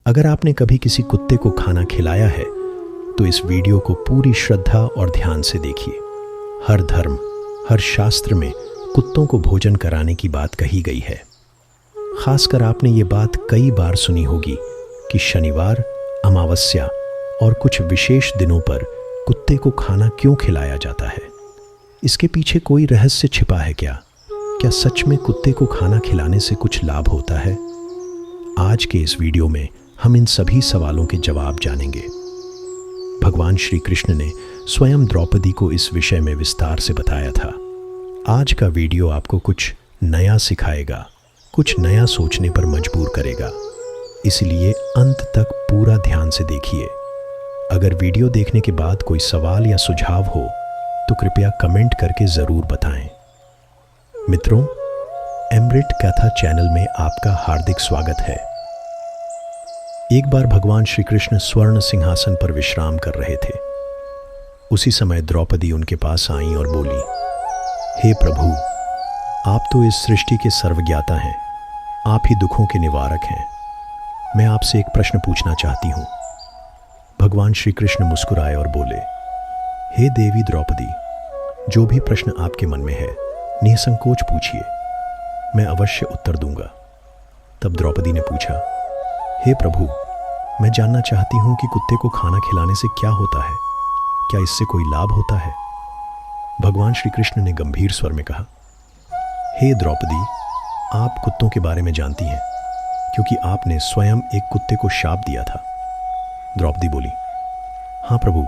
अगर आपने कभी किसी कुत्ते को खाना खिलाया है तो इस वीडियो को पूरी श्रद्धा और ध्यान से देखिए। हर धर्म, हर शास्त्र में कुत्तों को भोजन कराने की बात कही गई है। खासकर आपने ये बात कई बार सुनी होगी कि शनिवार, अमावस्या और कुछ विशेष दिनों पर कुत्ते को खाना क्यों खिलाया जाता है। इसके पीछे कोई रहस्य छिपा है क्या? क्या सच में कुत्ते को खाना खिलाने से कुछ लाभ होता है? आज के इस वीडियो में हम इन सभी सवालों के जवाब जानेंगे। भगवान श्री कृष्ण ने स्वयं द्रौपदी को इस विषय में विस्तार से बताया था। आज का वीडियो आपको कुछ नया सिखाएगा, कुछ नया सोचने पर मजबूर करेगा, इसलिए अंत तक पूरा ध्यान से देखिए। अगर वीडियो देखने के बाद कोई सवाल या सुझाव हो तो कृपया कमेंट करके ज़रूर बताएं। मित्रों, अमृत कथा चैनल में आपका हार्दिक स्वागत है। एक बार भगवान श्री कृष्ण स्वर्ण सिंहासन पर विश्राम कर रहे थे। उसी समय द्रौपदी उनके पास आई और बोली, हे प्रभु, आप तो इस सृष्टि के सर्वज्ञाता हैं, आप ही दुखों के निवारक हैं। मैं आपसे एक प्रश्न पूछना चाहती हूँ। भगवान श्री कृष्ण मुस्कुराए और बोले, हे देवी द्रौपदी, जो भी प्रश्न आपके मन में है निसंकोच पूछिए, मैं अवश्य उत्तर दूंगा। तब द्रौपदी ने पूछा, हे प्रभु, मैं जानना चाहती हूँ कि कुत्ते को खाना खिलाने से क्या होता है, क्या इससे कोई लाभ होता है? भगवान श्री कृष्ण ने गंभीर स्वर में कहा, हे द्रौपदी, आप कुत्तों के बारे में जानती हैं क्योंकि आपने स्वयं एक कुत्ते को शाप दिया था। द्रौपदी बोली, हाँ प्रभु,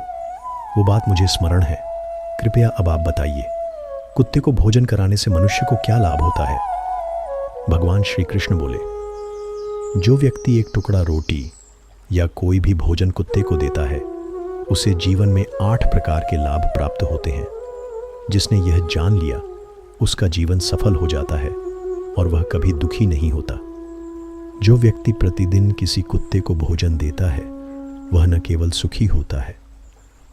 वो बात मुझे स्मरण है। कृपया अब आप बताइए, कुत्ते को भोजन कराने से मनुष्य को क्या लाभ होता है? भगवान श्री कृष्ण बोले, जो व्यक्ति एक टुकड़ा रोटी या कोई भी भोजन कुत्ते को देता है उसे जीवन में 8 प्रकार के लाभ प्राप्त होते हैं। जिसने यह जान लिया उसका जीवन सफल हो जाता है और वह कभी दुखी नहीं होता। जो व्यक्ति प्रतिदिन किसी कुत्ते को भोजन देता है वह न केवल सुखी होता है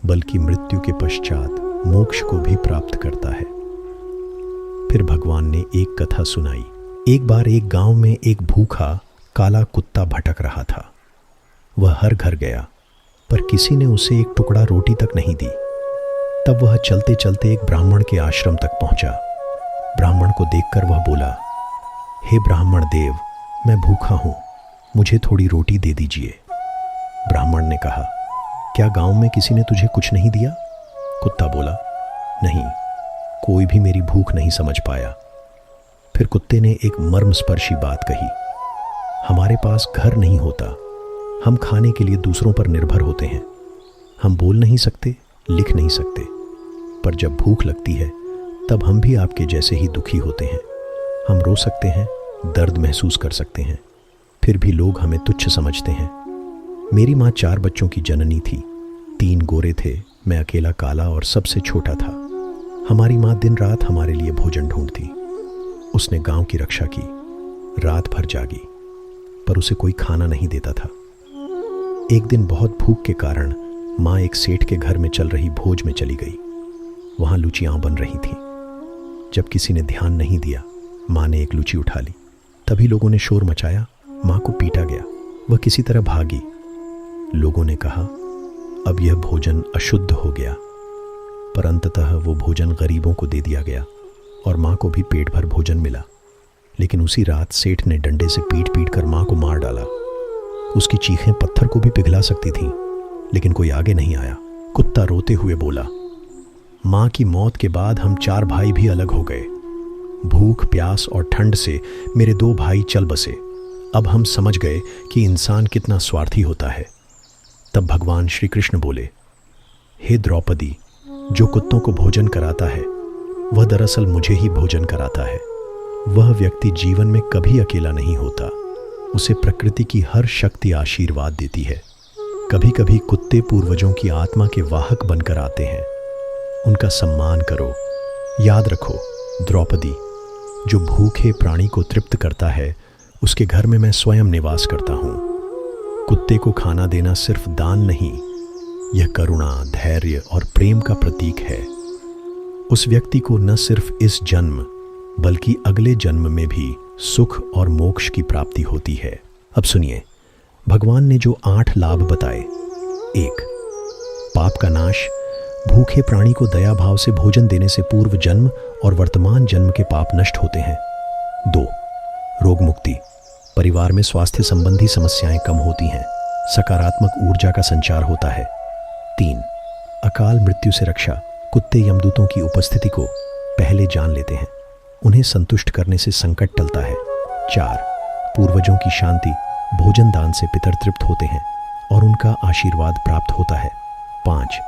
बल्कि मृत्यु के पश्चात मोक्ष को भी प्राप्त करता है। फिर भगवान ने एक कथा सुनाई। एक बार एक गांव में एक भूखा काला कुत्ता भटक रहा था। वह हर घर गया पर किसी ने उसे एक टुकड़ा रोटी तक नहीं दी। तब वह चलते चलते एक ब्राह्मण के आश्रम तक पहुंचा। ब्राह्मण को देखकर वह बोला, हे ब्राह्मण देव, मैं भूखा हूं, मुझे थोड़ी रोटी दे दीजिए। ब्राह्मण ने कहा, क्या गांव में किसी ने तुझे कुछ नहीं दिया? कुत्ता बोला, नहीं, कोई भी मेरी भूख नहीं समझ पाया। फिर कुत्ते ने एक मर्मस्पर्शी बात कही, हमारे पास घर नहीं होता, हम खाने के लिए दूसरों पर निर्भर होते हैं। हम बोल नहीं सकते, लिख नहीं सकते, पर जब भूख लगती है तब हम भी आपके जैसे ही दुखी होते हैं। हम रो सकते हैं, दर्द महसूस कर सकते हैं, फिर भी लोग हमें तुच्छ समझते हैं। मेरी माँ 4 बच्चों की जननी थी। 3 गोरे थे, मैं अकेला काला और सबसे छोटा था। हमारी माँ दिन रात हमारे लिए भोजन ढूंढती। उसने गांव की रक्षा की, रात भर जागी, पर उसे कोई खाना नहीं देता था। एक दिन बहुत भूख के कारण माँ एक सेठ के घर में चल रही भोज में चली गई। वहां लुचियां बन रही थीं। जब किसी ने ध्यान नहीं दिया, माँ ने एक लुची उठा ली। तभी लोगों ने शोर मचाया, माँ को पीटा गया। वह किसी तरह भागी। लोगों ने कहा, अब यह भोजन अशुद्ध हो गया, पर अंततः वो भोजन गरीबों को दे दिया गया और माँ को भी पेट भर भोजन मिला। लेकिन उसी रात सेठ ने डंडे से पीट पीट कर माँ को मार डाला। उसकी चीखें पत्थर को भी पिघला सकती थीं, लेकिन कोई आगे नहीं आया। कुत्ता रोते हुए बोला, माँ की मौत के बाद हम 4 भाई भी अलग हो गए। भूख, प्यास और ठंड से मेरे 2 भाई चल बसे। अब हम समझ गए कि इंसान कितना स्वार्थी होता है। तब भगवान श्री कृष्ण बोले, हे द्रौपदी, जो कुत्तों को भोजन कराता है वह दरअसल मुझे ही भोजन कराता है। वह व्यक्ति जीवन में कभी अकेला नहीं होता। उसे प्रकृति की हर शक्ति आशीर्वाद देती है। कभी कभी कुत्ते पूर्वजों की आत्मा के वाहक बनकर आते हैं। उनका सम्मान करो। याद रखो द्रौपदी, जो भूखे प्राणी को तृप्त करता है उसके घर में मैं स्वयं निवास करता हूँ। कुत्ते को खाना देना सिर्फ दान नहीं, यह करुणा, धैर्य और प्रेम का प्रतीक है। उस व्यक्ति को न सिर्फ इस जन्म बल्कि अगले जन्म में भी सुख और मोक्ष की प्राप्ति होती है। अब सुनिए, भगवान ने जो 8 लाभ बताए। 1. पाप का नाश। भूखे प्राणी को दया भाव से भोजन देने से पूर्व जन्म और वर्तमान जन्म के पाप नष्ट होते हैं। 2. रोग मुक्ति। परिवार में स्वास्थ्य संबंधी समस्याएं कम होती हैं। सकारात्मक ऊर्जा का संचार होता है। 3. अकाल मृत्यु से रक्षा। कुत्ते यमदूतों की उपस्थिति को पहले जान लेते हैं। उन्हें संतुष्ट करने से संकट टलता है। 4. पूर्वजों की शांति। भोजन दान से पितर तृप्त होते हैं और उनका आशीर्वाद प्राप्त होता है। 5.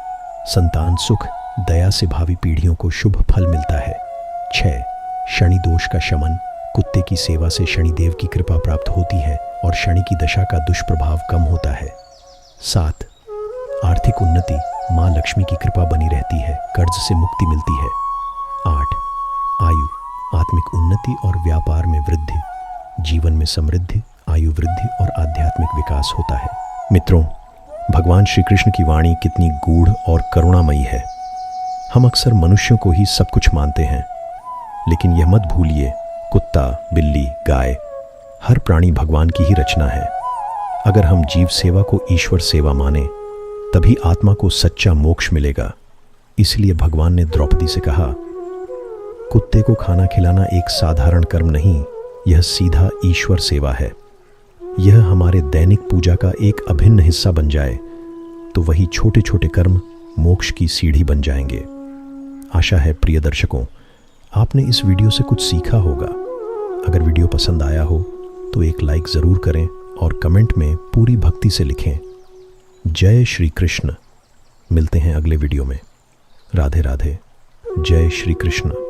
संतान सुख। दया से भावी पीढ़ियों को शुभ फल मिलता है। 6. शनि दोष का शमन। कुत्ते की सेवा से शनिदेव की कृपा प्राप्त होती है और शनि की दशा का दुष्प्रभाव कम होता है। 7. आर्थिक उन्नति। मां लक्ष्मी की कृपा बनी रहती है, कर्ज से मुक्ति मिलती है। 8. आयु। आत्मिक उन्नति और व्यापार में वृद्धि। जीवन में समृद्धि, आयु वृद्धि और आध्यात्मिक विकास होता है। मित्रों, भगवान श्री कृष्ण की वाणी कितनी गूढ़ और करुणामयी है। हम अक्सर मनुष्यों को ही सब कुछ मानते हैं, लेकिन यह मत भूलिए, कुत्ता, बिल्ली, गाय, हर प्राणी भगवान की ही रचना है। अगर हम जीव सेवा को ईश्वर सेवा माने, तभी आत्मा को सच्चा मोक्ष मिलेगा। इसलिए भगवान ने द्रौपदी से कहा, कुत्ते को खाना खिलाना एक साधारण कर्म नहीं, यह सीधा ईश्वर सेवा है। यह हमारे दैनिक पूजा का एक अभिन्न हिस्सा बन जाए तो वही छोटे छोटे कर्म मोक्ष की सीढ़ी बन जाएंगे। आशा है प्रिय दर्शकों, आपने इस वीडियो से कुछ सीखा होगा। अगर वीडियो पसंद आया हो तो एक लाइक ज़रूर करें और कमेंट में पूरी भक्ति से लिखें, जय श्री कृष्ण। मिलते हैं अगले वीडियो में। राधे राधे। जय श्री कृष्ण।